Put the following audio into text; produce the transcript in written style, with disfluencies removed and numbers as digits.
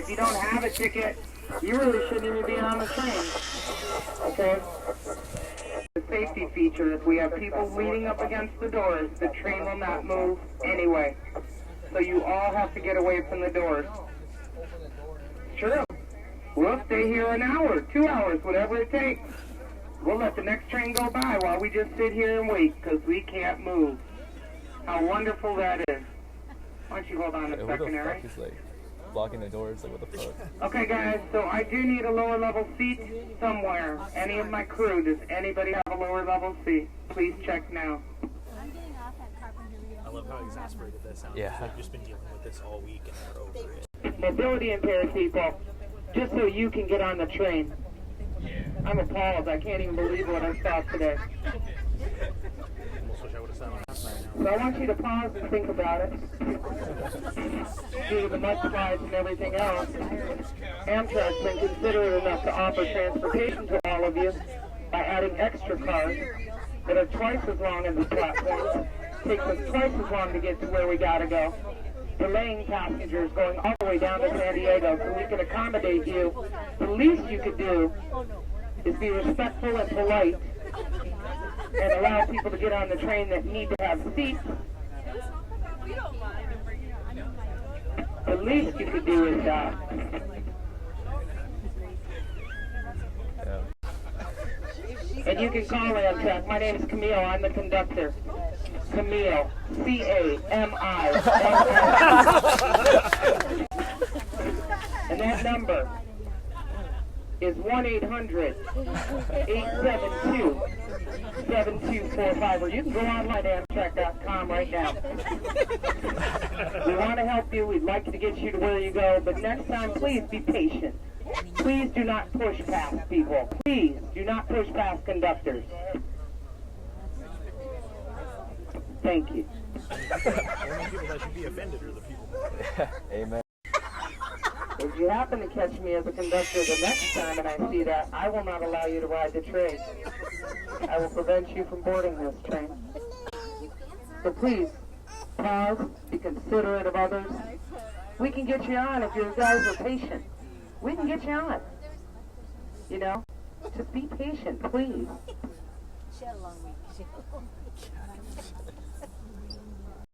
if you don't have a ticket, you really shouldn't even be on the train. Okay? The safety feature is we have people leaning up against the doors. The train will not move anyway. So you all have to get away from the doors. Sure. We'll stay here an hour, 2 hours, whatever it takes. We'll let the next train go by while we just sit here and wait, because we can't move. How wonderful that is. Why don't you hold on a second, Eric? He's like blocking the doors, like what the fuck? Okay, guys, so I do need a lower level seat somewhere. Any of my crew, does anybody have a lower level seat? Please check now. I'm getting off at Carpinteria. I love how exasperated that sounds. Yeah. We've just been dealing with this all week and we're over it. Mobility impaired people, just so you can get on the train. I'm appalled. I can't even believe what I saw today. Almost wish I would have sat on that right now. So I want you to pause and think about it. Due to the mudslides and everything else, Amtrak's been considerate enough to offer transportation to all of you by adding extra cars that are twice as long as the platforms. Takes us twice as long to get to where we gotta go. Delaying passengers going all the way down to San Diego so we can accommodate you. The least you could do is be respectful and polite and allow people to get on the train that need to have seats. The least you could do is that. And you can call Amtrak. My name is Camille. I'm the conductor. Camille. C-A-M-I. And that number is 1-800-872-7245. Or you can go online to Amtrak.com right now. We want to help you. We'd like to get you to where you go. But next time, please be patient. Please do not push past people. Please do not push past conductors. Thank you. The only people that should be offended are the people. Amen. If you happen to catch me as a conductor the next time and I see that, I will not allow you to ride the train. I will prevent you from boarding this train. So please, pause, be considerate of others. We can get you on if you guys are patient. We can get you on. You know? Just be patient, please.